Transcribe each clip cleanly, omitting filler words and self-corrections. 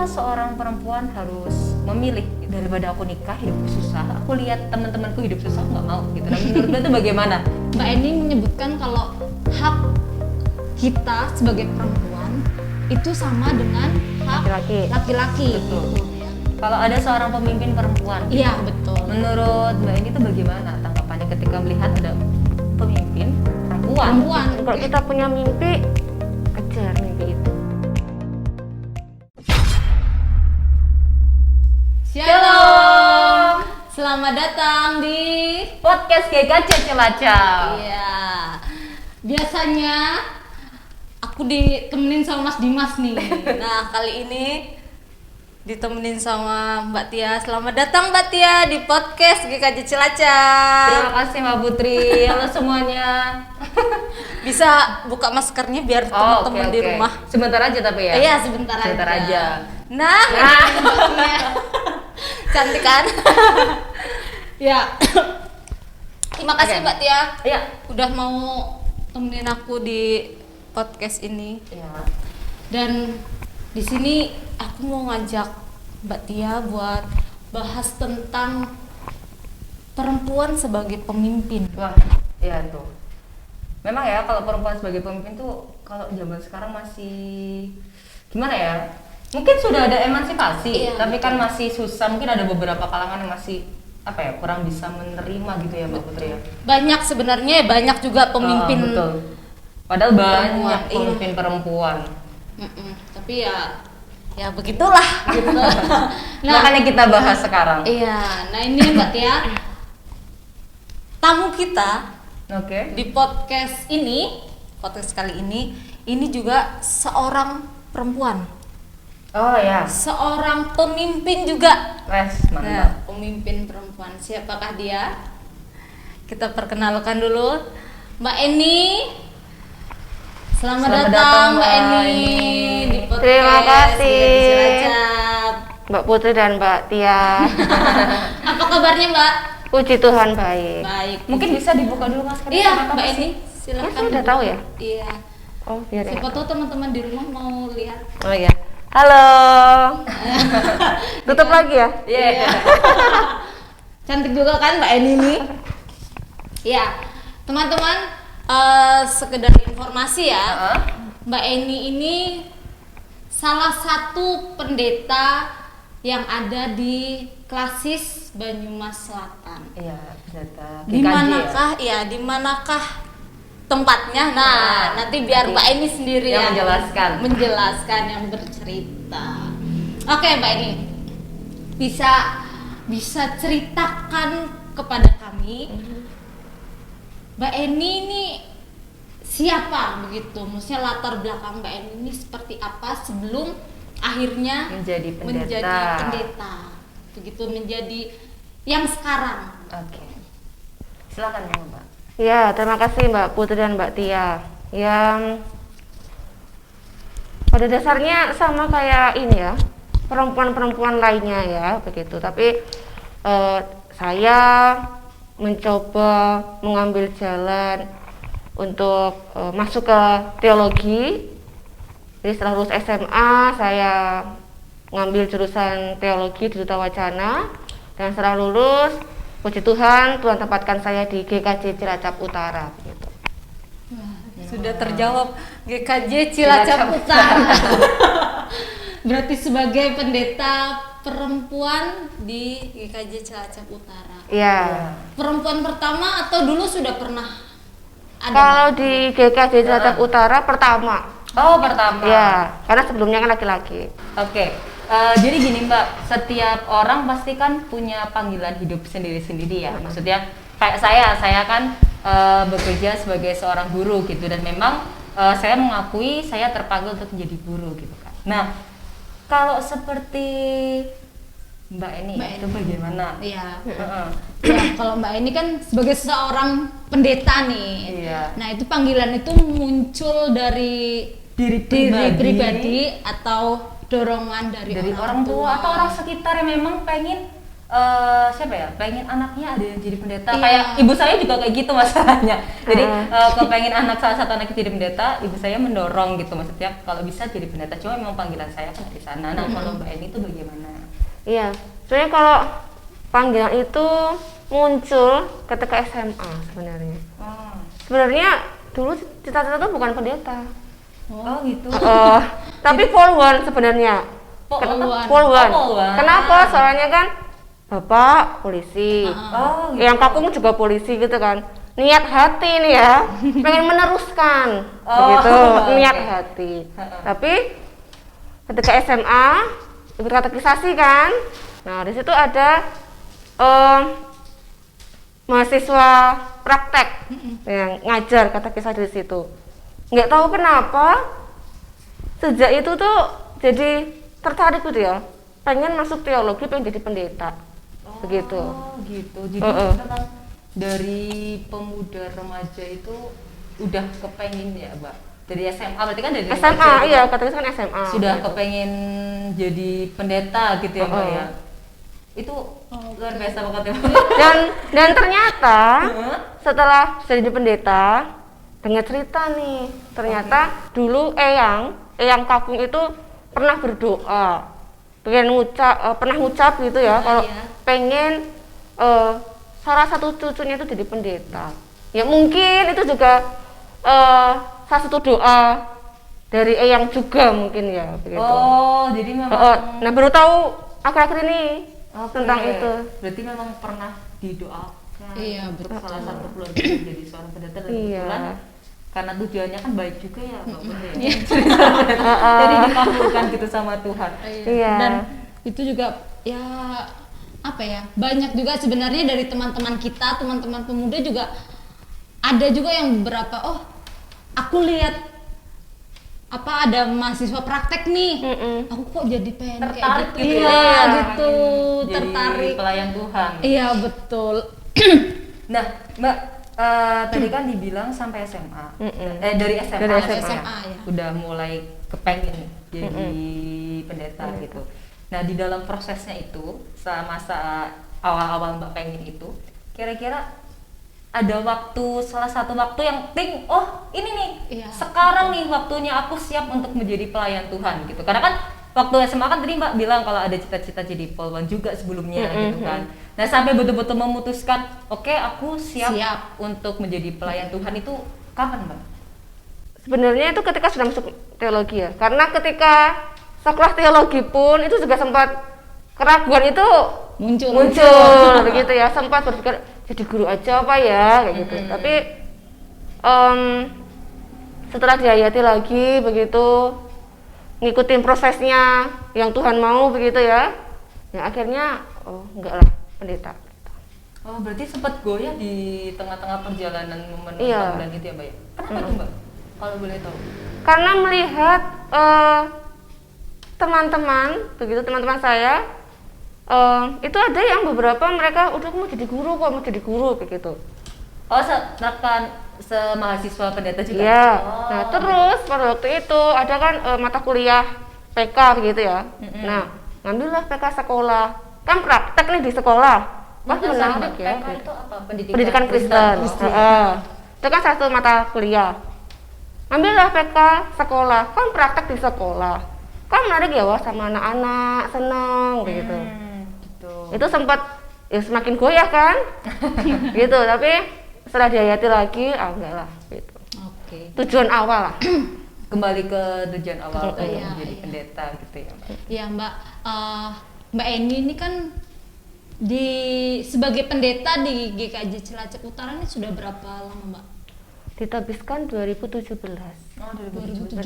seorang perempuan harus memilih daripada aku nikah hidupku susah, aku lihat teman-temanku hidup susah nggak mau gitu. Nah menurut Mbak itu bagaimana? Mbak Eni menyebutkan kalau hak kita sebagai perempuan itu sama dengan hak laki-laki gitu ya. Kalau ada seorang pemimpin perempuan, iya betul. Menurut Mbak Eni itu bagaimana tanggapannya ketika melihat ada pemimpin perempuan? Kalau kita punya mimpi, kejar mimpi itu. Shalom, selamat datang di podcast GKJ Cilacap. Iya, biasanya aku ditemenin sama Mas Dimas nih. Nah kali ini ditemenin sama Mbak Tia. Selamat datang Mbak Tia di podcast GKJ Cilacap. Terima kasih Mbak Putri. Halo semuanya. Bisa buka maskernya biar teman-teman di rumah. Sebentar aja tapi ya. Iya sebentar aja. Nah. Mbak Tia. Cantik kan? Ya. Terima kasih Mbak Tia. Iya. Udah mau temenin aku di podcast ini. Iya. Dan di sini aku mau ngajak Mbak Tia buat bahas tentang perempuan sebagai pemimpin. Wah, iya tuh. Memang ya kalau perempuan sebagai pemimpin tuh kalau zaman sekarang masih gimana ya? Mungkin sudah ada emansipasi, tapi kan masih susah. Mungkin ada beberapa kalangan yang masih kurang bisa menerima gitu ya Mbak Putri ya. Banyak sebenarnya, banyak juga pemimpin. Betul. Padahal banyak pemimpin perempuan. Tapi ya begitulah gitu. Nah, makanya kita bahas sekarang. Iya, nah ini Mbak Tia, tamu kita di podcast kali ini juga seorang perempuan. Oh ya. Seorang pemimpin juga. Mantap. Nah, pemimpin perempuan. Siapakah dia? Kita perkenalkan dulu Mbak Eni. Selamat datang Mbak Eni di podcast. Terima kasih Cilacap. Mbak Putri dan Mbak Tia. Apa kabarnya Mbak? Puji Tuhan baik. Baik. Mungkin bisa dibuka dulu maskernya. Iya Mbak Eni, silakan. Saya udah tahu ya? Iya. Oh biar Siapa tahu teman-teman di rumah mau lihat. Oh iya. Halo. Tutup lagi ya? Iya. Cantik juga kan Mbak Eni nih. Ya, teman-teman, sekedar informasi ya, Mbak Eni ini salah satu pendeta yang ada di Klasis Banyumas Selatan. Iya, pendeta. Di manakah tempatnya? Nah, nanti biar Mbak Eni sendiri yang menjelaskan, yang bercerita. Oke, Mbak Eni, bisa ceritakan kepada kami, Mbak Eni ini siapa begitu? Maksudnya latar belakang Mbak Eni ini seperti apa sebelum akhirnya menjadi pendeta. Begitu menjadi yang sekarang. Oke. Silakan Mbak. Ya, terima kasih Mbak Putri dan Mbak Tia. Yang pada dasarnya sama kayak ini ya, perempuan-perempuan lainnya ya, begitu. Tapi saya mencoba mengambil jalan untuk masuk ke teologi. Jadi setelah lulus SMA, saya mengambil jurusan teologi di Duta Wacana, dan setelah lulus, puji Tuhan tempatkan saya di GKJ Cilacap Utara gitu. Sudah terjawab, GKJ Cilacap Utara. Berarti sebagai pendeta perempuan di GKJ Cilacap Utara. Iya. Perempuan pertama atau dulu sudah pernah ada? Kalau di GKJ Cilacap Utara pertama. Oh, pertama. Ya, karena sebelumnya kan laki-laki. Oke. Jadi gini Mbak, setiap orang pasti kan punya panggilan hidup sendiri-sendiri ya. Maksudnya kayak saya kan bekerja sebagai seorang guru gitu, dan memang saya mengakui saya terpanggil untuk menjadi guru gitu kan. Nah, kalau seperti Mbak Eni itu bagaimana? Iya. Ya, kalau Mbak Eni kan sebagai seorang pendeta nih. Iya. Nah, itu panggilan itu muncul dari diri pribadi atau dorongan dari orang tua atau orang sekitar yang memang pengen siapa ya, pengen anaknya ada yang jadi pendeta. Iya. Kayak ibu saya juga kayak gitu masalahnya. Jadi kepengen anak salah satu anaknya jadi pendeta, ibu saya mendorong gitu, maksudnya kalau bisa jadi pendeta. Cuma memang panggilan saya kan dari sana. Nah kalau Mbak Eni itu bagaimana? Iya, sebenarnya kalau panggilan itu muncul ketika SMA sebenarnya. Oh, Sebenarnya dulu cita-cita itu bukan pendeta. oh gitu. Tapi polwan sebenarnya. Polwan. Polwan. Oh, polwan. Kenapa? Soalnya kan bapak polisi, Oh, gitu. yang kakung juga polisi gitu kan. Niat hati nih ya, pengen meneruskan, Oh, begitu. Niat oke. hati. Tapi ketika SMA ikut katekisasi kan, nah di situ ada mahasiswa praktek yang ngajar katekisasi di situ. Nggak tahu kenapa sejak itu tuh jadi tertarik gitu ya, pengen masuk teologi, pengen jadi pendeta. Begitu. Oh gitu. Jadi memang dari pemuda remaja itu udah kepengen ya, Mbak. Dari SMA berarti kan dari SMA, remaja iya, itu katekisasi kan SMA. sudah gitu. kepengen jadi pendeta gitu ya, Mbak ya. Itu luar biasa banget ya, Mbak. Dan ternyata Heeh. setelah jadi pendeta, dengar cerita nih, ternyata dulu eyang kakung itu pernah berdoa, pernah ngucap gitu ya, kalau iya. pengen salah satu cucunya itu jadi pendeta. Ya mungkin itu juga salah satu doa dari eyang juga mungkin ya, begitu. Oh, jadi memang Nah baru tahu akhir-akhir ini Oke. tentang itu. Berarti memang pernah didoakan. Iya, untuk betul. salah satu keluarga menjadi seorang pendeta dan Iya. kebetulan karena tujuannya kan baik juga ya, Mbak Bunda ya. Iya. Jadi dikabulkan gitu sama Tuhan. Iya. Dan itu juga ya apa ya, banyak juga sebenarnya dari teman-teman kita, teman-teman pemuda juga ada juga yang beberapa, oh aku lihat apa ada mahasiswa praktek nih, aku kok jadi pengen Tertarik kayak gitu gitu, ya, iya pengen gitu, jadi tertarik, pelayan Tuhan. iya betul. Nah, Mbak, tadi kan dibilang sampai SMA. Dari SMA. Dari SMA, ya. Udah mulai kepengen jadi pendeta gitu. Nah, di dalam prosesnya itu, masa awal-awal Mbak pengen itu, kira-kira ada salah satu waktu yang ting, oh ini nih, Iya. sekarang nih waktunya aku siap untuk menjadi pelayan Tuhan gitu. Karena kan waktu SMA kan tadi Mbak bilang kalau ada cita-cita jadi polwan juga sebelumnya gitu kan. Nah sampai betul-betul memutuskan, oke, aku siap untuk menjadi pelayan Tuhan itu kapan Mbak? Sebenarnya itu ketika sudah masuk teologi ya, karena ketika sekolah teologi pun itu juga sempat keraguan itu muncul begitu ya, sempat berpikir jadi guru aja apa ya kayak gitu. Tapi setelah dihayati lagi begitu, ngikutin prosesnya yang Tuhan mau begitu ya, ya akhirnya oh enggak lah, pendeta. Oh berarti sempat goyah di tengah-tengah perjalanan momen Iya. bulan itu ya Mbak ya? Kenapa tuh Mbak? Kalau boleh tahu? Karena melihat teman-teman begitu, teman-teman saya itu ada yang beberapa mereka udah mau jadi guru kok, mau jadi guru begitu. Oh semahasiswa pendeta juga? Iya. Oh, Nah terus pada waktu itu ada kan mata kuliah PK begitu ya. Nah ngambillah PK sekolah, kan praktek nih di sekolah. Wah Mata menarik ya. PK itu apa? Pendidikan Kristen. Itu kan satu mata kuliah. Ambillah PK sekolah, kan praktek di sekolah. Kan menarik ya, wah sama anak-anak seneng begitu. Gitu. Itu sempat ya semakin goyah kan, gitu. Tapi setelah dihayati lagi, enggak lah gitu. Oke. Tujuan awal lah. Kembali ke tujuan awal untuk Iya, menjadi iya. pendeta gitu ya Mbak. Ya Mbak, Mbak Eni ini kan sebagai pendeta di GKJ Cilacap Utara ini sudah berapa lama Mbak? Ditabiskan 2017. Oh 2017.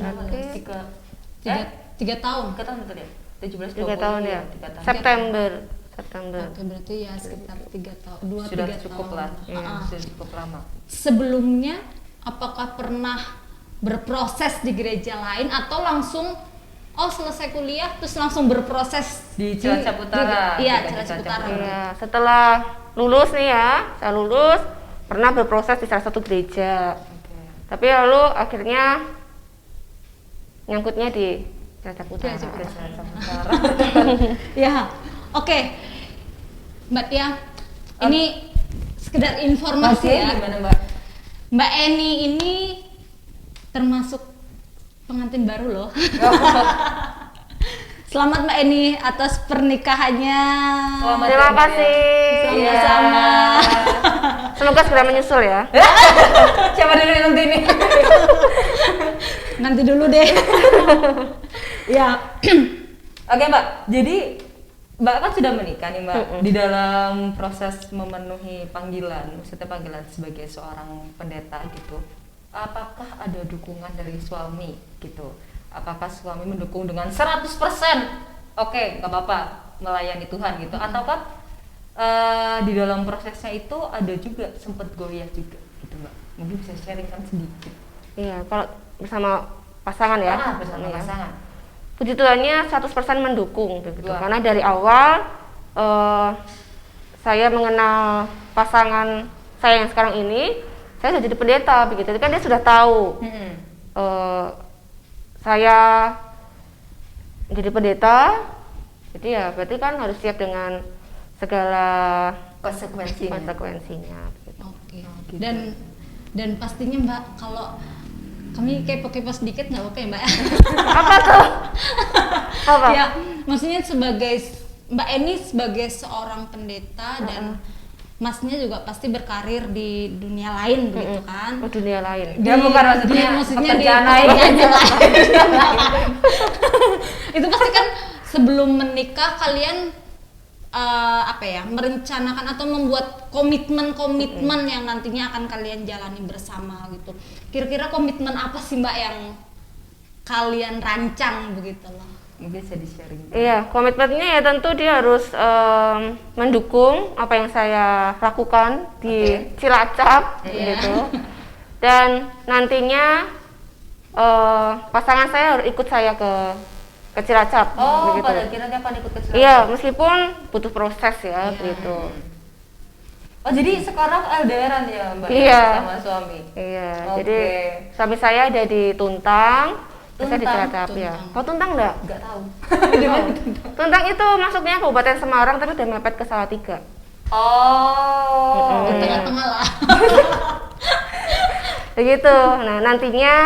Tiga tahun. 3 tahun betul ya? 17 3 tahun ya. 3 tahun. September. Oke, berarti ya sekitar 3 tahun, Sudah 2-3 cukup tahun. lah. Ah. Sudah cukup lama. Sebelumnya, apakah pernah berproses di gereja lain atau langsung selesai kuliah terus langsung berproses Di Cilacap Utara. Iya, Di Cilacap Cilacap Utara. Iya, setelah lulus nih ya, saya lulus pernah berproses di salah satu gereja. Oke. Tapi lalu akhirnya nyangkutnya di Cilacap Utara. Cilacap Di Cilacap Utara. Ya, oke. Mbak Tia, ini sekedar informasi Oke, ya. gimana Mbak? Mbak Eni ini termasuk pengantin baru loh. Selamat Mbak Eni atas pernikahannya. Selamat Terima ya, Mbak, kasih. ya. Sama-sama. Semoga segera menyusul ya. Siapa dulu yang nanti ini? Nanti dulu deh. Ya. Oke Mbak, jadi Mbak kan sudah menikah nih Mbak. Di dalam proses memenuhi panggilan, maksudnya panggilan sebagai seorang pendeta gitu, apakah ada dukungan dari suami gitu? Apakah suami mendukung dengan 100%? Oke, nggak apa-apa melayani Tuhan gitu, ataukah di dalam prosesnya itu ada juga sempat goyah juga gitu Mbak? Mungkin bisa sharingkan sedikit. Iya, kalau bersama pasangan ya. Bersama Iya. pasangan. Puji Tuhannya 100% mendukung begitu. Wah. Karena dari awal saya mengenal pasangan saya yang sekarang ini, saya sudah jadi pendeta begitu. Jadi kan dia sudah tahu saya jadi pendeta, jadi ya berarti kan harus siap dengan segala Konsekuensinya. begitu. Oke. gitu. Dan pastinya Mbak, kalau kami kepo-kepo sedikit nggak apa-apa ya Mbak? Apa tuh? Apa? Ya, maksudnya sebagai Mbak Eni sebagai seorang pendeta dan Masnya juga pasti berkarir di dunia lain begitu kan? Oh, dunia lain. Dia bukan maksudnya di pekerjaan lain. pekerjaan lain. Itu pasti kan sebelum menikah kalian merencanakan atau membuat komitmen yang nantinya akan kalian jalani bersama gitu. Kira-kira komitmen apa sih Mbak yang kalian rancang begitu loh? Mungkin bisa di-sharing. Iya, komitmennya ya tentu dia harus mendukung apa yang saya lakukan di Cilacap gitu. Dan nantinya pasangan saya harus ikut saya ke Cilacap Oh, begitu. pada akhirnya dia akan ikut ke Cilacap. Iya, meskipun butuh proses ya gitu. Oh, jadi sekarang LDRan ya Mbak Iya. sama suami? Iya, Oke. jadi suami saya ada di Tuntang, saya di Tuntang, Cilacap ya. Tuntang. Oh, Tuntang enggak? Nggak tahu. Tuntang itu masuknya Kabupaten Semarang tapi udah mepet ke Salatiga. Oh. Di tengah-tengah lah. Begitu. Nah, nantinya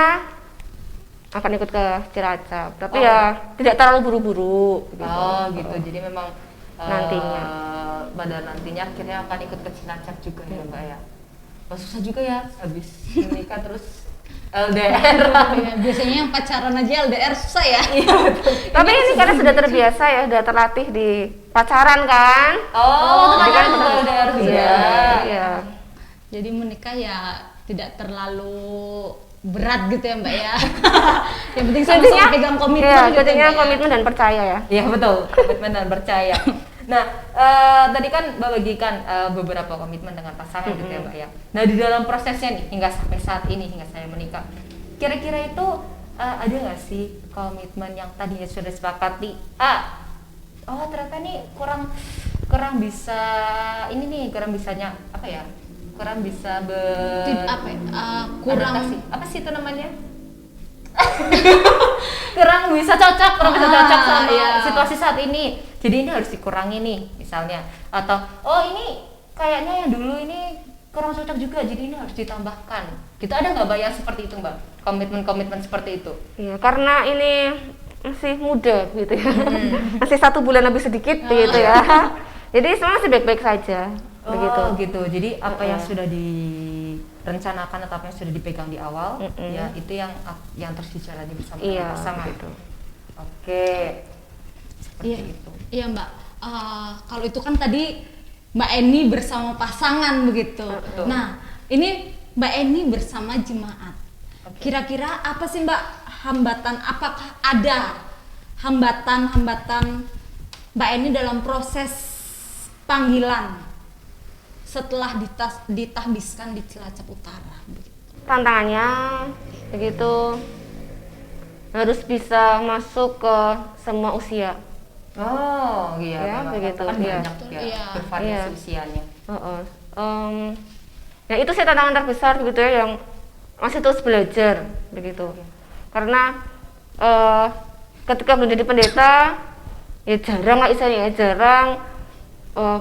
akan ikut ke Cilacap. Tapi ya tidak terlalu buru-buru gitu. Oh, gitu. Jadi memang Nantinya. pada nantinya akhirnya akan ikut ke Cilacap juga ya Mbak ya. Oh, susah juga ya habis menikah terus LDR. Ya, biasanya yang pacaran aja LDR susah ya. Tapi ini karena sudah terbiasa ya, sudah terlatih di pacaran kan. Oh, Jadi kan benar. LDR juga. Iya. Jadi menikah ya tidak terlalu berat gitu ya Mbak ya. Yang penting sama-sama pegang komitmen Iya, gitu ya, jadinya Mbak ya. komitmen dan percaya ya. Iya betul, komitmen dan percaya. Nah, tadi kan Mbak bagikan beberapa komitmen dengan pasangan gitu ya Mbak ya. Nah, di dalam prosesnya nih hingga sampai saat ini, hingga saya menikah, kira-kira itu ada nggak sih komitmen yang tadinya sudah sepakati? Oh ternyata nih kurang bisa ini nih, kurang bisanya apa ya? Kurang bisa Kurang adaptasi. Apa sih itu namanya? kurang bisa cocok sama iya. situasi saat ini, jadi ini harus dikurangi nih misalnya, atau oh ini kayaknya yang dulu ini kurang cocok juga jadi ini harus ditambahkan gitu. Ada nggak Mbak yang seperti itu Mbak, komitmen seperti itu? Iya, karena ini masih muda gitu ya. Masih 1 bulan lebih sedikit gitu ya. Jadi semua masih baik-baik saja begitu. Gitu, jadi apa yang sudah direncanakan atau apa yang sudah dipegang di awal ya itu yang terus dijalani bersama dengan pasangan. Gitu. Oke, seperti Iya, itu. iya Mbak. Kalau itu kan tadi Mbak Eni bersama pasangan begitu. Betul. Nah, ini Mbak Eni bersama jemaat. Oke. Kira-kira apa sih Mbak hambatan? Apakah ada hambatan-hambatan Mbak Eni dalam proses panggilan setelah ditahbiskan di Cilacap Utara? Tantangannya begitu, harus bisa masuk ke semua usia. Oh iya, Ya, memang begitu, kan iya. banyak ya, Iya. bervariasi Iya. usianya. Ya itu sih tantangan terbesar begitu ya, yang masih terus belajar begitu. Karena ketika menjadi pendeta ya jarang lah istilahnya ya, jarang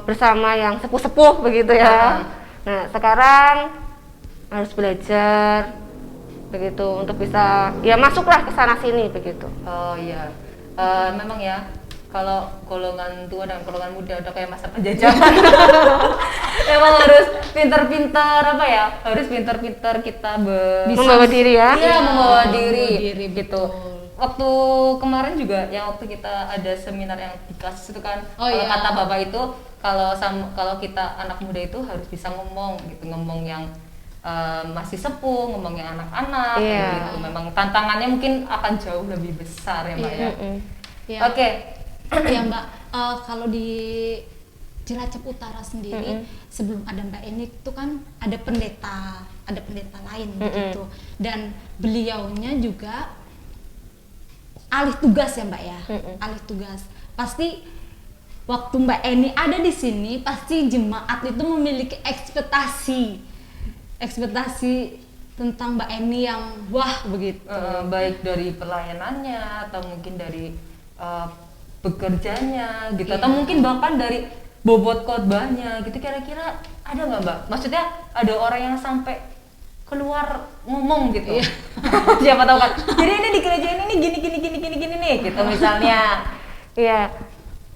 bersama yang sepuh-sepuh begitu ya. Nah sekarang harus belajar begitu untuk bisa ya masuklah ke sana sini begitu. Oh iya, memang ya kalau golongan tua dan golongan muda udah kayak masa penjajahan. Memang harus pinter-pinter apa ya? Harus pinter-pinter kita membawa diri ya. Iya, membawa diri gitu. betul. Waktu kemarin juga yang waktu kita ada seminar yang di kelas itu kan, Oh, kalau iya. kata bapak itu kalau kita anak muda itu harus bisa ngomong gitu, ngomong yang masih sepuh, ngomong yang anak-anak Iya. gitu. Memang tantangannya mungkin akan jauh lebih besar ya Mbak ya. Ya. Oke. Ya Mbak, kalau di Cilacap Utara sendiri sebelum ada Mbak Eni itu kan ada pendeta lain gitu, dan beliaunya juga alih tugas ya Mbak ya, alih tugas. Pasti waktu Mbak Eni ada di sini pasti jemaat itu memiliki ekspektasi tentang Mbak Eni yang wah begitu. Baik dari pelayanannya atau mungkin dari bekerjanya gitu, atau mungkin bahkan dari bobot khotbahnya gitu. Kira-kira ada nggak Mbak? Maksudnya ada orang yang sampai keluar ngomong gitu. Siapa tahu kan. Jadi ini di gereja ini gini nih gitu misalnya. Iya,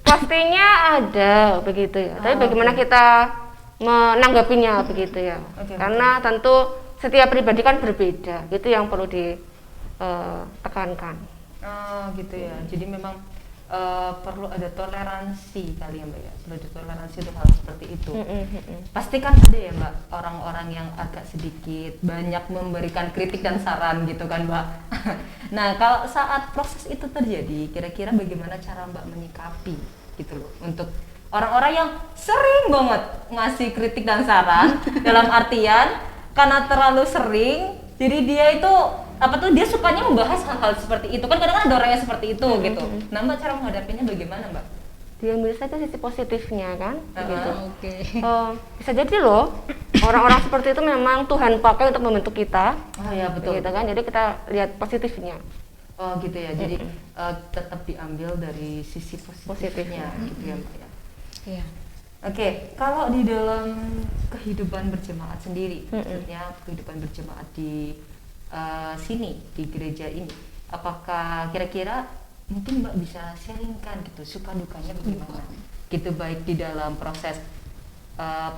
pastinya ada begitu ya. Tapi bagaimana kita menanggapinya begitu ya? Oke. Karena tentu setiap pribadi kan berbeda, itu yang perlu ditekankan. Oh gitu ya. Jadi memang perlu ada toleransi kali ya Mbak ya. Perlu ada toleransi untuk hal seperti itu. Pasti kan ada ya Mbak orang-orang yang agak sedikit banyak memberikan kritik dan saran gitu kan Mbak. Nah kalau saat proses itu terjadi, kira-kira bagaimana cara Mbak menyikapi gitu loh untuk orang-orang yang sering banget ngasih kritik dan saran dalam artian karena terlalu sering, jadi dia itu dia sukanya membahas hal-hal seperti itu kan, kadang-kadang ada orang yang seperti itu gitu. Nah Mbak cara menghadapinya bagaimana Mbak? Diambil saja sisi positifnya kan, begitu. Oke. Bisa jadi loh orang-orang seperti itu memang Tuhan pakai untuk membentuk kita. Oh ya betul. Gitu kan, jadi kita lihat positifnya. Oh gitu ya, jadi tetap diambil dari sisi positifnya gitu ya Mbak ya. Iya. Oke, kalau di dalam kehidupan berjemaat sendiri, maksudnya kehidupan berjemaat di sini, di gereja ini, apakah kira-kira mungkin Mbak bisa sharingkan gitu, suka dukanya bagaimana? Gitu baik di dalam proses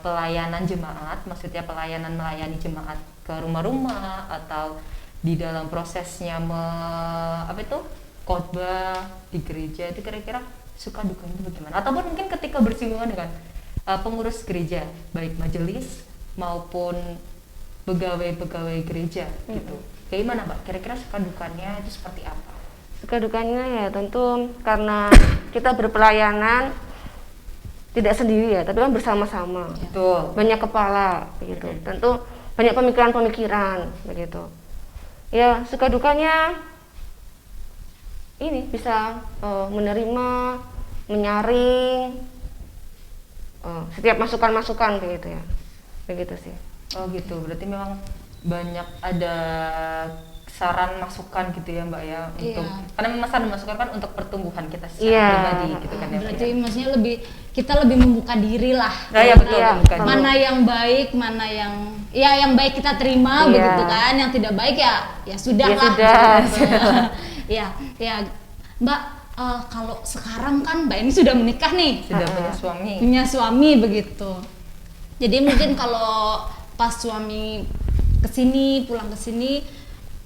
pelayanan jemaat, maksudnya pelayanan melayani jemaat ke rumah-rumah, atau di dalam prosesnya khotbah di gereja, itu kira-kira suka dukanya itu bagaimana? Ataupun mungkin ketika bersinggungan dengan pengurus gereja, baik majelis maupun pegawai-pegawai gereja gitu. Kayak gimana Mbak? Kira-kira suka dukanya itu seperti apa? Suka dukanya ya tentu karena kita berpelayanan tidak sendiri ya, tapi kan bersama-sama. Betul. Banyak kepala begitu. Tentu banyak pemikiran-pemikiran begitu. Ya, suka dukanya ini bisa menerima, menyaring setiap masukan-masukan begitu ya. Begitu sih. Oh gitu, berarti memang banyak ada saran masukan gitu ya Mbak ya, untuk karena memang saran masukan kan untuk pertumbuhan kita secara pribadi gitu kan ya Mbak. Berarti maksudnya kita lebih membuka diri lah. Nah, ya betul, membuka diri. Mana yang baik, mana yang yang baik kita terima begitu kan, yang tidak baik ya sudah Ya lah. sudah. Ya Mbak, kalau sekarang kan Mbak ini sudah menikah nih, Sudah punya suami. punya suami begitu. Jadi mungkin kalau pas suami kesini, pulang kesini,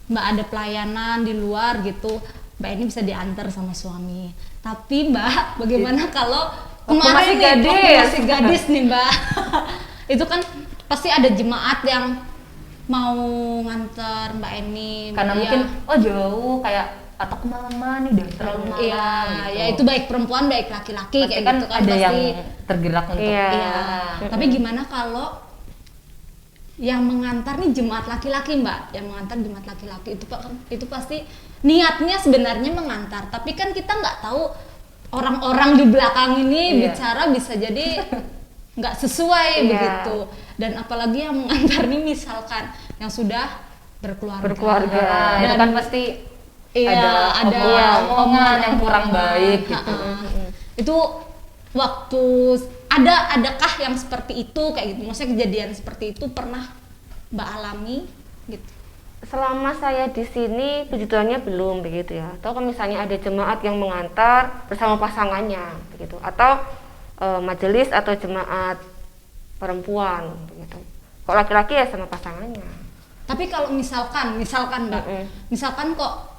Mbak ada pelayanan di luar gitu, Mbak ini bisa diantar sama suami. Tapi Mbak, bagaimana kalau kemarin masih masih gadis nih Mbak, itu kan pasti ada jemaat yang mau nganter Mbak Eni. Karena mungkin jauh kayak atau kemalaman nih, udah terlalu malam Iya, gitu. ya itu baik perempuan baik laki-laki Pasti kayak kan gitu kan ada pasti. yang tergerak untuk Iya. Tapi gimana kalau yang mengantar nih jemaat laki-laki Mbak, yang mengantar jemaat laki-laki itu pasti niatnya sebenarnya mengantar, tapi kan kita nggak tahu orang-orang di belakang ini bicara bisa jadi nggak sesuai begitu. Dan apalagi yang mengantar nih misalkan yang sudah berkeluarga. Nah, itu kan pasti ada omongan yang kurang baik gitu. Itu waktu adakah yang seperti itu kayak gitu, maksudnya kejadian seperti itu pernah Mbak alami gitu? Selama saya di sini puji Tuhannya belum begitu ya. Atau kalau misalnya ada jemaat yang mengantar bersama pasangannya begitu, atau majelis atau jemaat perempuan begitu. Kalau laki-laki ya sama pasangannya. Tapi kalau misalkan Mbak, misalkan kok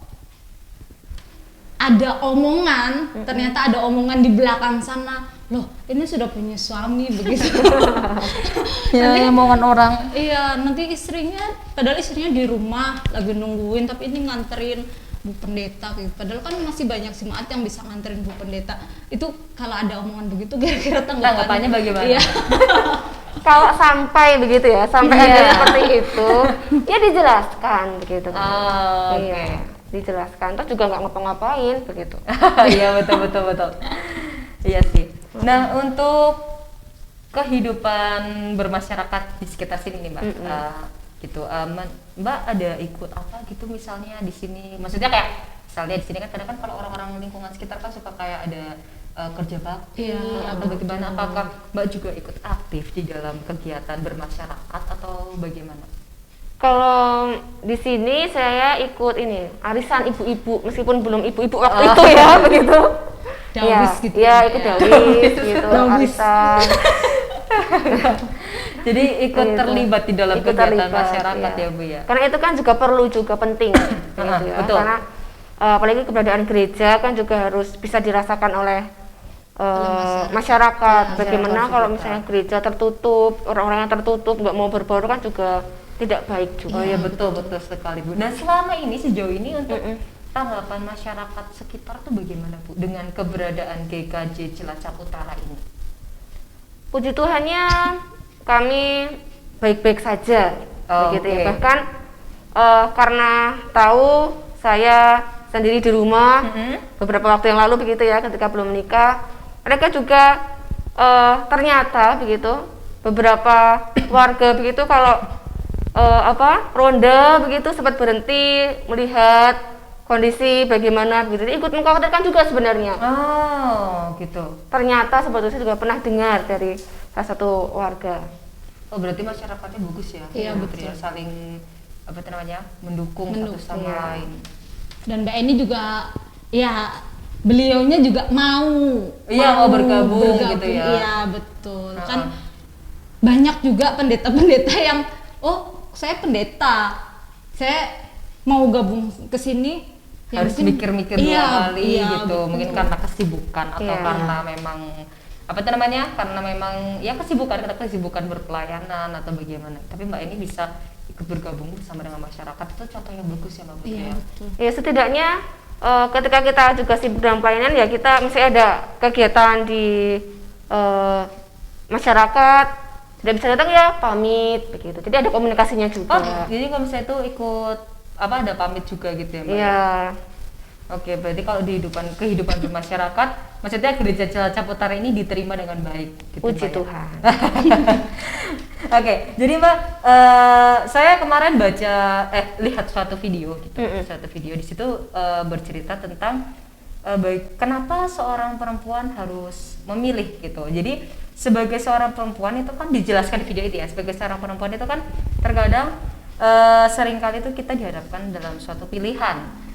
ada omongan, ternyata ada omongan di belakang sana, loh ini sudah punya suami begitu. Ya, omongan orang. Iya, nanti padahal istrinya di rumah lagi nungguin, tapi ini nganterin Bu Pendeta gitu. Padahal kan masih banyak jemaat yang bisa nganterin Bu Pendeta. Itu kalau ada omongan begitu kira-kira Tanggapannya bagaimana? Iya. Kalau sampai begitu ya, sampai Iya. ada seperti itu, ya dijelaskan begitu. Oh, oke. Iya, dijelaskan. Terus juga nggak ngapa-ngapain begitu. Iya, betul. Iya sih. Nah, untuk kehidupan bermasyarakat di sekitar sini nih, Mbak. Gitu. Mbak ada ikut apa gitu misalnya di sini? Maksudnya kayak misalnya di sini kan kadang kan kalau orang-orang lingkungan sekitar kan suka kayak ada kerja bakti atau bagaimana, apakah Mbak juga ikut aktif di dalam kegiatan bermasyarakat atau bagaimana? Kalau di sini saya ikut ini arisan ibu-ibu, meskipun belum ibu-ibu waktu itu ya begitu. Dawis Ya, gitu ya ya, ikut ya. dawis gitu, Dawis. arisan. Jadi ikut Gitu. terlibat di dalam Ikut kegiatan terlibat, masyarakat iya. ya Bu ya? Karena itu kan juga perlu juga penting gitu ya. Betul. Karena apalagi keberadaan gereja kan juga harus bisa dirasakan oleh masyarakat. Bagaimana masyarakat kalau juga. misalnya gereja tertutup, orang-orang yang tertutup nggak mau berbaur kan juga tidak baik juga. Oh iya betul sekali Bu. Nah selama ini sejauh ini untuk tanggapan masyarakat sekitar tuh bagaimana Bu dengan keberadaan GKJ Cilacap Utara ini? Puji Tuhannya kami baik-baik saja begitu ya. Oke. Bahkan karena tahu saya sendiri di rumah beberapa waktu yang lalu begitu ya, ketika belum menikah, mereka juga ternyata begitu beberapa warga begitu kalau ronde begitu sempat berhenti melihat kondisi bagaimana begitu. Jadi ikut mengkhawatirkan juga sebenarnya. Oh gitu. Ternyata sebetulnya juga pernah dengar dari salah satu warga. Oh berarti masyarakatnya bagus ya? Iya, betul ya, saling apa itu namanya mendukung satu sama iya. lain. Dan Mbak Eni juga ya beliaunya juga mau Mau bergabung gitu ya. Iya betul. Kan banyak juga pendeta-pendeta yang saya pendeta, saya mau gabung ke sini ya Harus mungkin- mikir-mikir iya, dua kali iya, gitu. betul. Mungkin karena kesibukan atau Iya. karena memang apa itu namanya? Karena memang ya kesibukan berpelayanan atau bagaimana. Tapi Mbak ini bisa ikut bergabung bersama dengan masyarakat, itu contoh yang bagus ya Mbak Putri Iya ya. betul. Ya setidaknya ketika kita juga sibuk dalam pelayanan ya kita misalnya ada kegiatan di masyarakat tidak bisa datang ya pamit begitu. Jadi ada komunikasinya juga. Jadi kalau misalnya itu ikut ada pamit juga gitu ya Mbak? Iya. Oke, berarti kalau di kehidupan bermasyarakat, maksudnya gereja Cilacap Utara ini diterima dengan baik. Gitu, Puji Mbak, ya? Tuhan. Oke, jadi Mbak, saya kemarin lihat suatu video gitu, suatu video di situ bercerita tentang kenapa seorang perempuan harus memilih gitu. Jadi sebagai seorang perempuan itu kan dijelaskan di video itu ya, sebagai seorang perempuan itu kan terkadang seringkali itu kita dihadapkan dalam suatu pilihan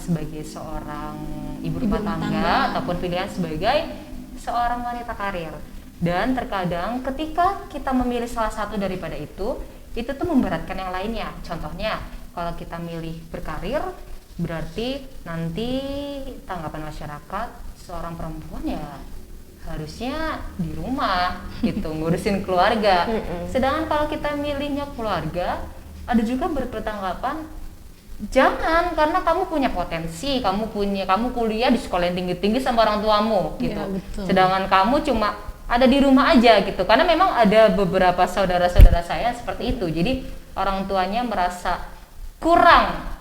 sebagai seorang ibu rumah tangga ataupun pilihan sebagai seorang wanita karir. Dan terkadang ketika kita memilih salah satu daripada itu tuh memberatkan yang lainnya. Contohnya, kalau kita milih berkarir, berarti nanti tanggapan masyarakat seorang perempuan ya harusnya di rumah gitu, ngurusin keluarga. Sedangkan kalau kita milihnya keluarga, ada juga bertanggapan jangan, karena kamu punya potensi, kamu kuliah di sekolah yang tinggi-tinggi sama orang tuamu gitu. Iya, betul. Sedangkan kamu cuma ada di rumah aja gitu. Karena memang ada beberapa saudara-saudara saya seperti itu. Jadi orang tuanya merasa kurang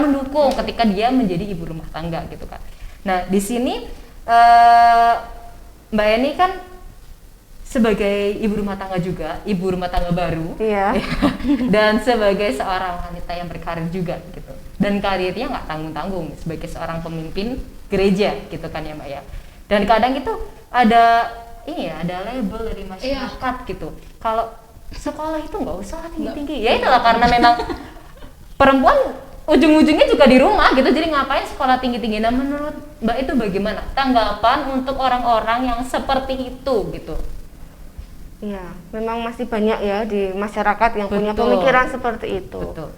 mendukung ketika dia menjadi ibu rumah tangga gitu kan. Nah, di sini Mbak Eni kan sebagai ibu rumah tangga juga, ibu rumah tangga baru, Iya. dan sebagai seorang wanita yang berkarir juga gitu, dan karirnya nggak tanggung-tanggung sebagai seorang pemimpin gereja gitu kan ya Mbak ya. Dan kadang itu ada ini ya, ada label dari masyarakat gitu. Kalau sekolah itu nggak usah tinggi-tinggi. Ya itulah karena memang perempuan ujung-ujungnya juga di rumah gitu. Jadi ngapain sekolah tinggi-tinggi? Nah, menurut Mbak itu bagaimana tanggapan untuk orang-orang yang seperti itu gitu? Iya, memang masih banyak ya di masyarakat yang punya Betul. pemikiran seperti itu. Betul.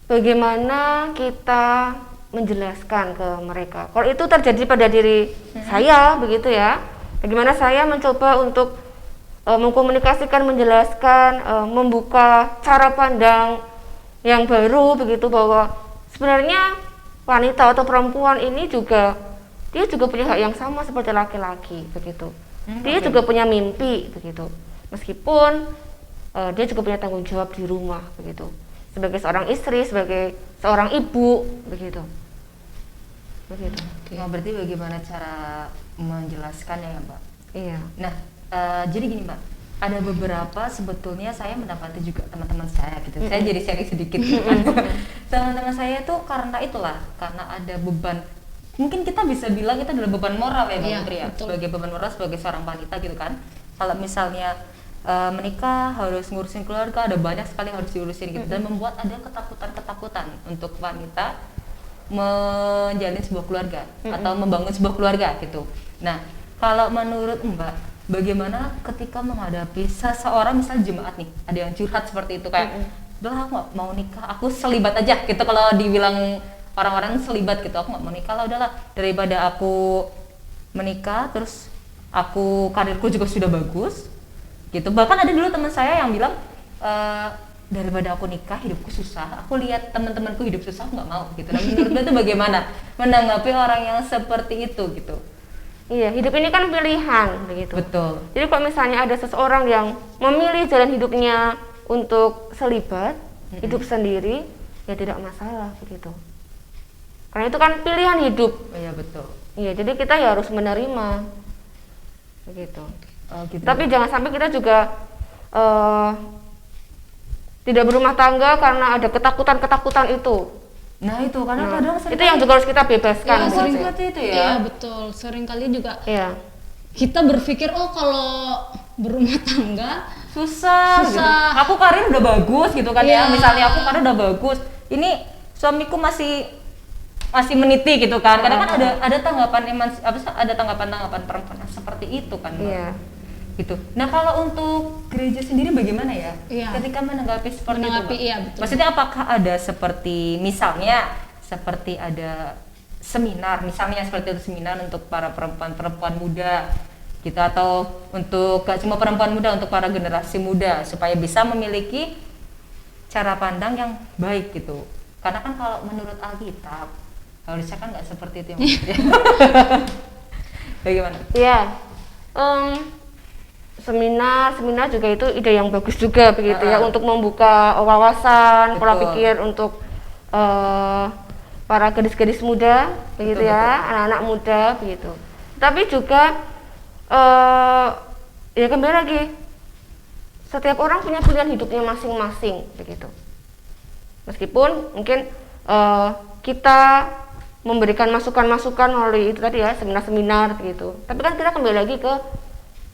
Bagaimana kita menjelaskan ke mereka? Kalau itu terjadi pada diri saya begitu ya. Bagaimana saya mencoba untuk mengkomunikasikan, menjelaskan, membuka cara pandang yang baru begitu, bahwa sebenarnya wanita atau perempuan ini juga dia juga punya hak yang sama seperti laki-laki begitu. Dia juga punya mimpi begitu. Meskipun dia juga punya tanggung jawab di rumah begitu. Sebagai seorang istri, sebagai seorang ibu begitu. Begitu. Nah, berarti bagaimana cara menjelaskannya ya Mbak? Iya. Nah, jadi gini Mbak, ada beberapa sebetulnya saya mendapati juga teman-teman saya gitu. Saya jadi sharing sedikit. Teman-teman saya tuh karena itulah, karena ada beban. Mungkin kita bisa bilang itu adalah beban moral ya Mbak Iya, Putri ya. betul. Sebagai beban moral sebagai seorang wanita gitu kan. Kalau misalnya menikah harus ngurusin keluarga, ada banyak sekali yang harus diurusin gitu, dan membuat ada ketakutan-ketakutan untuk wanita menjalin sebuah keluarga atau membangun sebuah keluarga gitu. Nah, kalau menurut Mbak, bagaimana ketika menghadapi seseorang misalnya jemaat nih, ada yang curhat seperti itu kayak, udah aku nggak mau nikah, aku selibat aja gitu. Kalau dibilang orang-orang selibat gitu, aku nggak mau nikah lah, udahlah daripada aku menikah terus aku karirku juga sudah bagus gitu. Bahkan ada dulu teman saya yang bilang daripada aku nikah hidupku susah, aku lihat teman-temanku hidup susah, aku nggak mau gitu. Nah, menurut Mbak itu bagaimana menanggapi orang yang seperti itu gitu? Iya, hidup ini kan pilihan begitu. Betul. Jadi kalau misalnya ada seseorang yang memilih jalan hidupnya untuk selibat, hidup sendiri, ya tidak masalah begitu. Karena itu kan pilihan hidup. Iya betul. Iya, jadi kita ya harus menerima begitu. Oh, gitu. Tapi jangan sampai kita juga tidak berumah tangga karena ada ketakutan-ketakutan itu. Nah itu karena kadang Itu yang juga harus kita bebaskan. Ya, begitu. sering seperti itu ya. Iya betul. Sering kali juga Iya. kita berpikir oh kalau berumah tangga Susah. Susah. Gitu. Aku karir udah bagus gitu kan ya. Iya. Misalnya aku karir udah bagus. Ini suamiku masih meniti gitu kan. Kadang kan ada tanggapan ada tanggapan perempuan yang seperti itu kan. Mbak. Iya. Gitu. Nah kalau untuk gereja sendiri bagaimana ya? Iya. Ketika menanggapi seperti itu, Mbak? Iya, betul. Maksudnya apakah ada seperti misalnya seperti ada seminar, misalnya seperti itu seminar untuk para perempuan muda gitu, atau untuk gak cuma perempuan muda, untuk para generasi muda supaya bisa memiliki cara pandang yang baik gitu. Karena kan kalau menurut Alkitab harusnya kan nggak seperti itu ya, Mbak. Bagaimana? Iya. Seminar juga itu ide yang bagus juga begitu ya, untuk membuka wawasan, pola Betul. pikir untuk para gadis-gadis muda begitu Betul, ya, anak-anak muda begitu. Tapi juga ya kembali lagi, setiap orang punya pilihan hidupnya masing-masing begitu. Meskipun mungkin kita memberikan masukan-masukan melalui itu tadi ya, seminar-seminar begitu. Tapi kan kita kembali lagi ke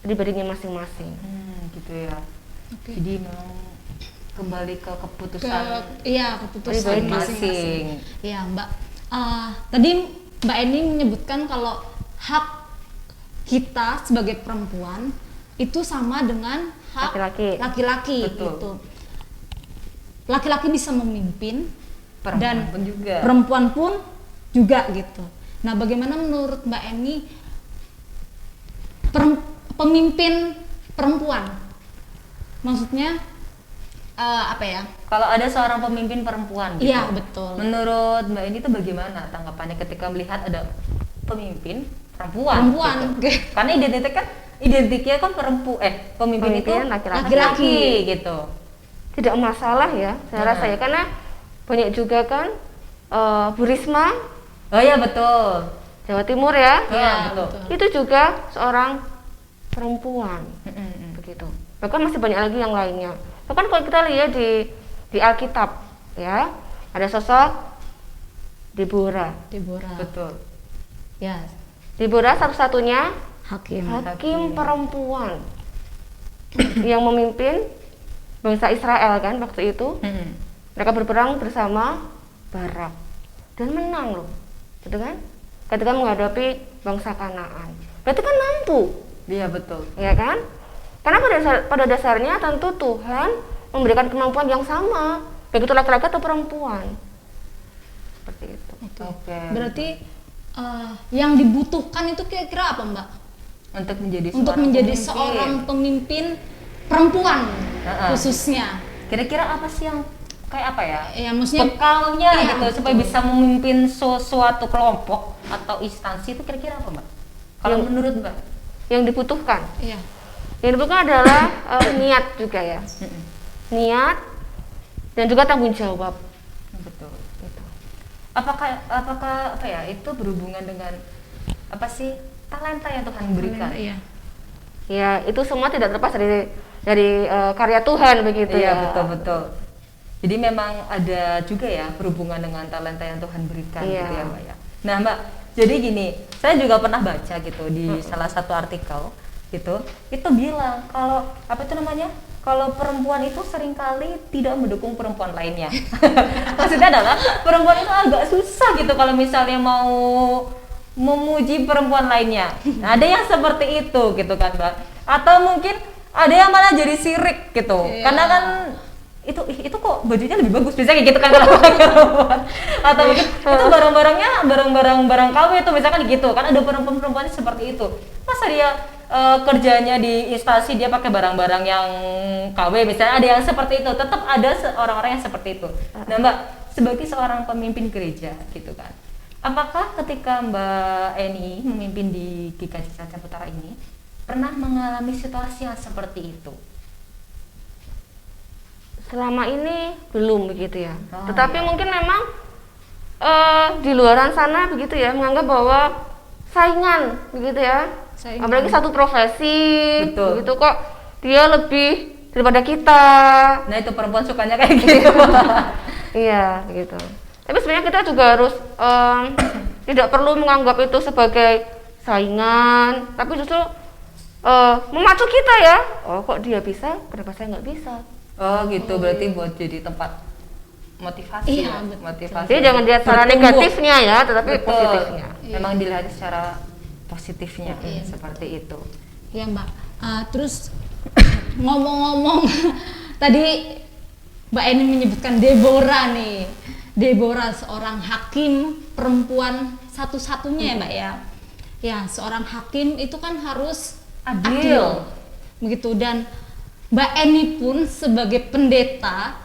pribadinya masing-masing. Gitu ya. Oke. Jadi memang kembali ke keputusan keputusan Pribadi. masing-masing. Iya Mbak. Tadi Mbak Eni menyebutkan kalau hak kita sebagai perempuan itu sama dengan hak Laki-laki. laki-laki Betul. gitu. Laki-laki bisa memimpin Perempuan dan pun juga. perempuan pun juga gitu. Nah, bagaimana menurut Mbak Eni pemimpin perempuan? Maksudnya apa ya? Kalau ada seorang pemimpin perempuan gitu. Iya, betul. Menurut Mbak ini tuh bagaimana tanggapannya ketika melihat ada pemimpin perempuan? Perempuan. Gitu. Karena identiknya kan pemimpin itu Pemimpin laki-laki. laki-laki gitu. Tidak masalah ya, saya rasa ya, karena banyak juga kan Bu Risma Oh iya betul. Jawa Timur ya, Iya betul. itu juga seorang perempuan begitu. Bahkan masih banyak lagi yang lainnya. Bahkan kalau kita lihat di Alkitab ya, ada sosok Deborah. Deborah. Betul. Ya, Deborah satu-satunya hakim. hakim perempuan yang memimpin bangsa Israel kan waktu itu. Mereka berperang bersama Barak dan menang loh, gitu kan? Ketika menghadapi bangsa Kanaan. Berarti kan mampu, Iya betul. ya kan? Karena pada dasarnya tentu Tuhan memberikan kemampuan yang sama, baik itu laki-laki atau perempuan. Seperti itu. Oke. Berarti yang dibutuhkan itu kira-kira apa, Mbak? Untuk menjadi Untuk seorang menjadi pemimpin. seorang pemimpin perempuan khususnya. Kira-kira apa sih yang kayak apa ya? Ya, maksudnya Bekalnya iya, gitu supaya betul. bisa memimpin suatu kelompok atau instansi itu kira-kira apa, Mbak? Kalau Yang- menurut Mbak? Yang dibutuhkan, Iya. adalah niat juga ya, niat dan juga tanggung jawab. Betul. Gitu. Apakah apa ya? Itu berhubungan dengan apa sih talenta yang Tuhan berikan? Iya. Ya itu semua tidak terlepas dari karya Tuhan begitu Iya, ya. betul. Jadi memang ada juga ya berhubungan dengan talenta yang Tuhan berikan Iya. gitu ya, Mbak ya. Nah, Mbak, jadi gini, saya juga pernah baca gitu di salah satu artikel gitu, itu bilang kalau apa itu namanya? Kalau perempuan itu seringkali tidak mendukung perempuan lainnya. Maksudnya adalah perempuan itu agak susah gitu kalau misalnya mau memuji perempuan lainnya. Nah, ada yang seperti itu gitu kan, Mbak. Atau mungkin ada yang malah jadi sirik gitu. Iya. Karena kan itu kok bajunya lebih bagus biasanya kayak gitu kan kalau perempuan. Atau mungkin itu barang KW itu misalkan gitu kan, ada perempuan seperti itu. Masa dia kerjanya di instansi dia pakai barang-barang yang KW misalnya, ada yang seperti itu. Tetap ada orang-orang yang seperti itu. Nah, Mbak, sebagai seorang pemimpin gereja gitu kan, apakah ketika Mbak Eni memimpin di GKJ Cilacap Utara ini pernah mengalami situasi yang seperti itu? Selama ini belum begitu ya. Oh, Tetapi iya. mungkin memang di luaran sana begitu ya, menganggap bahwa saingan begitu ya. Saingan. Apalagi satu profesi, Betul. begitu kok dia lebih daripada kita. Nah, itu perempuan sukanya kayak gitu. Iya, begitu. Tapi sebenarnya kita juga harus tidak perlu menganggap itu sebagai saingan, tapi justru memacu kita ya. Oh, kok dia bisa, kenapa saya nggak bisa? Oh gitu, berarti buat jadi tempat motivasi Iya, ya, betul. motivasi. Jadi jangan lihat secara Bertumbuh. negatifnya ya, tetapi Betul. positifnya. Memang dilihat secara positifnya Iya. seperti itu. Ya, Mbak. Terus ngomong-ngomong tadi Mbak Eni menyebutkan Deborah nih. Deborah seorang hakim perempuan satu-satunya ya, Mbak ya. Ya, seorang hakim itu kan harus Adil. Begitu, dan Mbak Eni pun sebagai pendeta,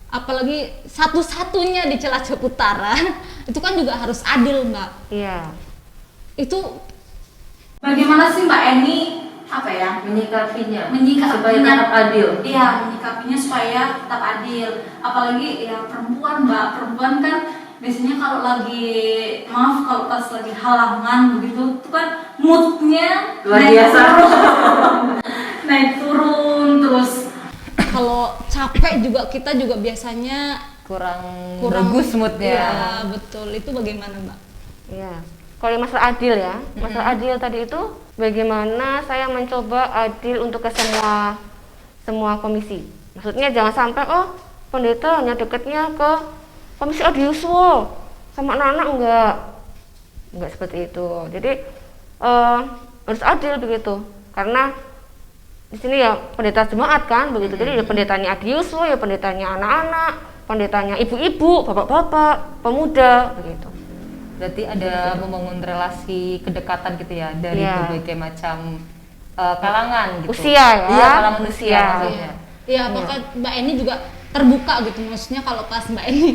apalagi satu-satunya di Cilacap Utara, itu kan juga harus adil, Mbak. Iya. Itu bagaimana sih Mbak Eni Menyikapinya, supaya tetap adil. Iya, menyikapinya supaya tetap adil. Apalagi ya perempuan, Mbak. Perempuan kan biasanya kalau lagi kalau pas lagi halangan begitu tuh kan moodnya Luar naik biasa. turun. Naik turun terus. Kalau capek juga kita juga biasanya kurang kurang bagus moodnya. Iya, betul. Itu bagaimana, Mbak? Iya. Kalau masalah adil ya, masalah adil tadi itu bagaimana saya mencoba adil untuk ke semua komisi. Maksudnya jangan sampai pendeta hanya dekatnya ke komisi audiovisual, sama anak-anak enggak seperti itu. Jadi harus adil begitu, karena di sini ya pendeta jemaat kan begitu. Jadi ya pendetanya audiovisual, ya pendetanya anak-anak, pendetanya ibu-ibu, bapak-bapak, pemuda begitu. Berarti ada membangun relasi kedekatan gitu ya dari Iya. berbagai macam kalangan gitu. Usia ya. Iya, kalangan usia Usia. maksudnya. Iya, bahkan Mbak Eni juga terbuka gitu, maksudnya kalau pas Mbak Eni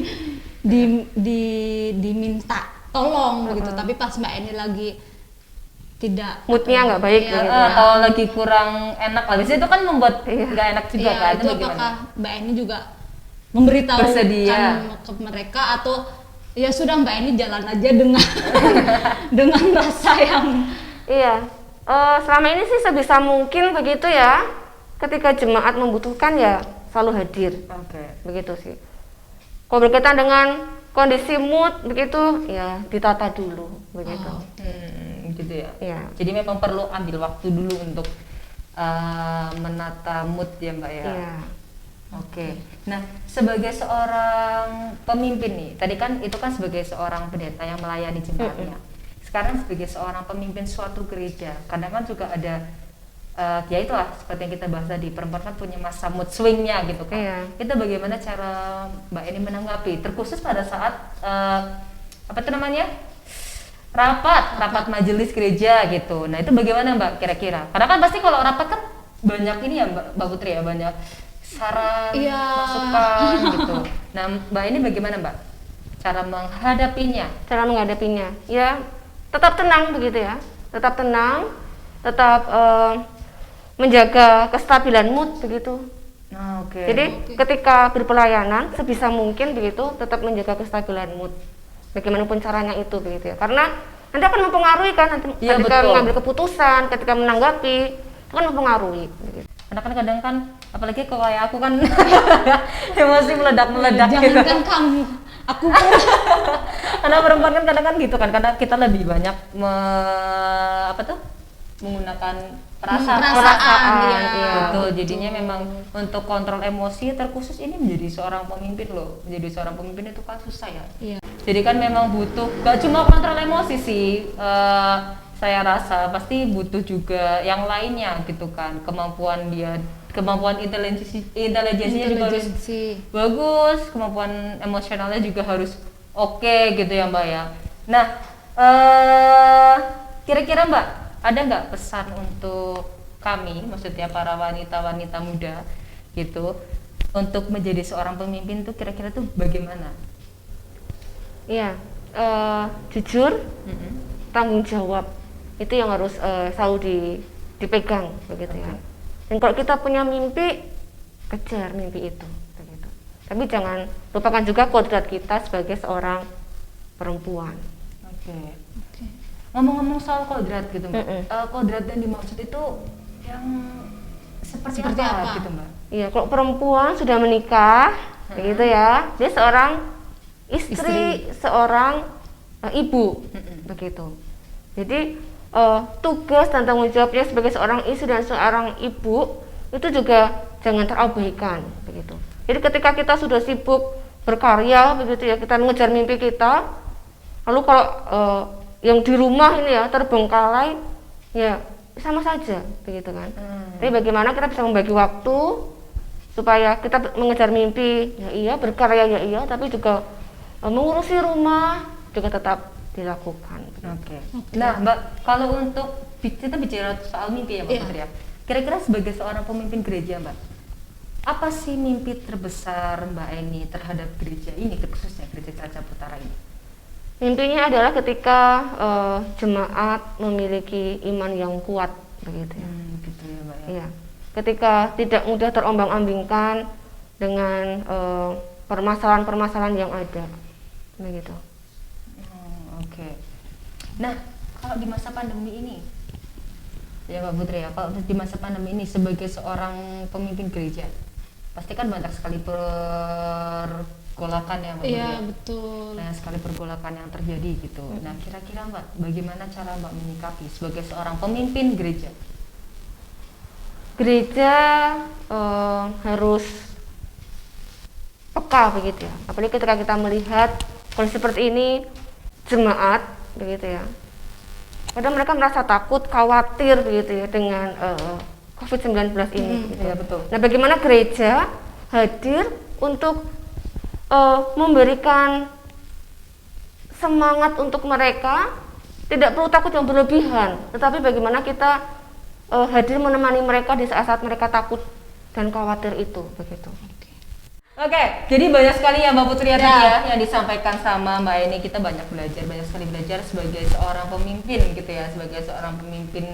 diminta tolong begitu, tapi pas Mbak Eni lagi tidak Moodnya nggak baik iya, gitu. Atau lagi kurang enak lah. Biasanya itu kan membuat Iya. nggak enak juga iya, kan. itu bagaimana? apakah Mbak Eni juga memberitahu Bersedia. ke mereka, atau ya sudah Mbak Eni jalan aja dengan dengan rasa yang Iya, selama ini sih sebisa mungkin begitu ya. Ketika jemaat membutuhkan ya selalu hadir, Oke. begitu sih. Kalau berkaitan dengan kondisi mood begitu ya ditata dulu begitu. Gitu ya. Iya. Jadi memang perlu ambil waktu dulu untuk menata mood ya Mbak ya. Iya. Oke. Nah, sebagai seorang pemimpin nih, tadi kan itu kan sebagai seorang pendeta yang melayani jemaatnya. Sekarang sebagai seorang pemimpin suatu gereja, kadang kan juga ada ya itulah seperti yang kita bahas tadi, perempuan kan punya masa mood swingnya gitu kan. Iya. Itu bagaimana cara Mbak ini menanggapi, terkhusus pada saat apa itu namanya? rapat majelis gereja gitu. Nah, itu bagaimana Mbak kira-kira? Karena kan pasti kalau rapat kan banyak ini ya Mbak Putri ya, banyak saran, Iya. masukan gitu. Nah, Mbak ini bagaimana Mbak cara menghadapinya? Cara menghadapinya ya tetap tenang begitu ya, tetap tenang, tetap menjaga kestabilan mood begitu. Nah, oke. Jadi ketika berpelayanan sebisa mungkin begitu tetap menjaga kestabilan mood. Bagaimanapun caranya itu begitu ya. Karena nanti akan mempengaruhi kan nanti Iya, ketika betul. mengambil keputusan, ketika menanggapi itu kan mempengaruhi begitu. Karena kan kadang kan apalagi kalau kayak aku kan emosi meledak-meledak gitu. Jangankan kamu, aku pun. Karena perempuan kan kadang kan gitu kan, karena kita lebih banyak menggunakan perasaan. Perasaan, iya. Betul, jadinya memang untuk kontrol emosi terkhusus ini menjadi seorang pemimpin loh. Menjadi seorang pemimpin itu kan susah ya. Iya. Jadi kan memang butuh, gak cuma kontrol emosi sih, saya rasa pasti butuh juga yang lainnya gitu kan, kemampuan intelijensinya juga harus bagus, kemampuan emosionalnya juga harus oke gitu ya Mbak ya. Nah, kira-kira Mbak ada nggak pesan untuk kami, maksudnya para wanita-wanita muda gitu, untuk menjadi seorang pemimpin tuh kira-kira tuh bagaimana? Iya, jujur, tanggung jawab itu yang harus selalu dipegang begitu ya. Dan kalau kita punya mimpi, kejar mimpi itu begitu. Tapi jangan lupakan juga kodrat kita sebagai seorang perempuan. Oke. Ngomong-ngomong soal kodrat gitu Mbak, kodrat yang dimaksud itu yang seperti apa gitu Mbak? Iya, kalau perempuan sudah menikah, begitu ya, dia seorang istri. Seorang ibu, begitu. Jadi tugas dan tanggung jawabnya sebagai seorang istri dan seorang ibu itu juga jangan terabaikan, begitu. Jadi ketika kita sudah sibuk berkarya, begitu ya, kita mengejar mimpi kita, lalu kalau yang di rumah ini ya terbengkalai, ya sama saja, begitu kan. Tapi bagaimana kita bisa membagi waktu supaya kita mengejar mimpi, ya iya, berkarya ya iya, tapi juga mengurusi rumah juga tetap dilakukan. Oke. Nah Mbak, kalau untuk kita bicara soal mimpi ya Mbak Putri ya, kira-kira sebagai seorang pemimpin gereja Mbak, apa sih mimpi terbesar Mbak Eni terhadap gereja ini, khususnya gereja Cilacap Utara ini? Mimpinya adalah ketika jemaat memiliki iman yang kuat, begitu ya. Gitu ya Mbak ya. Iya. Ketika tidak mudah terombang-ambingkan dengan permasalahan-permasalahan yang ada, begitu. Oke. Nah, kalau di masa pandemi ini, ya Mbak Putri ya, kalau di masa pandemi ini sebagai seorang pemimpin gereja, pasti kan banyak sekali pergolakan ya Mbak Putri. Iya, ya? betul. Banyak sekali pergolakan yang terjadi gitu. Nah, kira-kira Mbak, bagaimana cara Mbak menyikapi sebagai seorang pemimpin gereja? Gereja harus peka, begitu ya. Apalagi ketika kita melihat kondisi seperti ini, jemaat, begitu ya. Kadang mereka merasa takut, khawatir, begitu ya, dengan COVID-19 ini. Gitu. Iya betul. Nah, bagaimana gereja hadir untuk memberikan semangat untuk mereka, tidak perlu takut yang berlebihan, tetapi bagaimana kita hadir menemani mereka di saat-saat mereka takut dan khawatir itu, begitu. Oke, jadi banyak sekali ya Mbak Putri tadi ya yang disampaikan sama Mbak Eni. Kita banyak sekali belajar sebagai seorang pemimpin gitu ya, sebagai seorang pemimpin,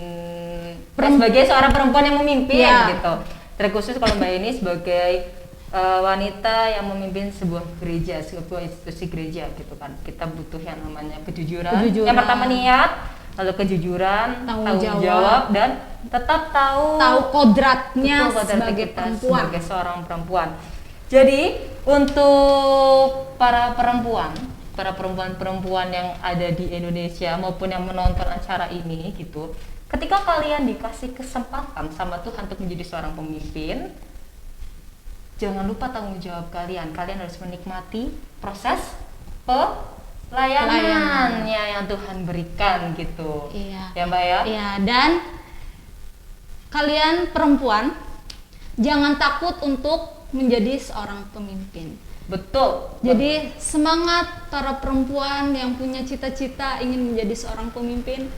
sebagai seorang perempuan yang memimpin gitu. Terkhusus kalau Mbak Eni sebagai wanita yang memimpin sebuah gereja, sebuah institusi gereja gitu kan. Kita butuh yang namanya kejujuran. Yang pertama niat, lalu kejujuran, tanggung jawab dan tetap tahu kodratnya kodrat sebagai kita perempuan. sebagai seorang perempuan. Jadi untuk para perempuan yang ada di Indonesia maupun yang menonton acara ini gitu, ketika kalian dikasih kesempatan sama Tuhan untuk menjadi seorang pemimpin, jangan lupa tanggung jawab kalian. Kalian harus menikmati proses pelayanannya yang Tuhan berikan gitu. Iya. Ya Mbak ya? Iya, dan kalian perempuan jangan takut untuk menjadi seorang pemimpin. Betul. Jadi semangat para perempuan yang punya cita-cita ingin menjadi seorang pemimpin.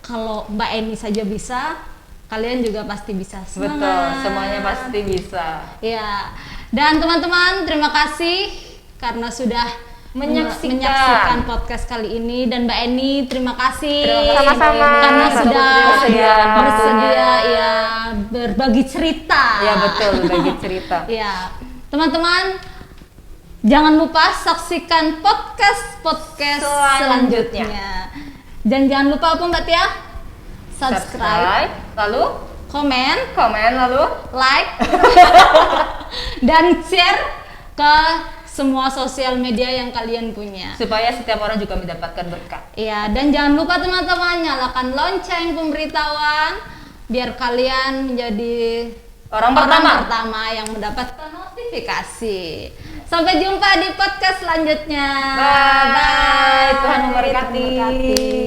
Kalau Mbak Eni saja bisa, kalian juga pasti bisa. Semangat. Betul, semuanya pasti bisa. Ya. Dan teman-teman, terima kasih karena sudah Menyaksikan podcast kali ini, dan Mbak Eni terima kasih. Sama-sama. Karena sudah bersedia ya berbagi cerita. Ya betul, berbagi cerita. Ya, teman-teman, jangan lupa saksikan podcast selanjutnya. Dan jangan lupa apa Mbak Tia? Subscribe, lalu komen, lalu like, dan share ke semua sosial media yang kalian punya. supaya setiap orang juga mendapatkan berkat. Iya, dan jangan lupa teman-teman nyalakan lonceng pemberitahuan biar kalian menjadi Orang pertama yang mendapatkan notifikasi. Sampai jumpa di podcast selanjutnya. Bye. Tuhan memberkati. Tuhan memberkati.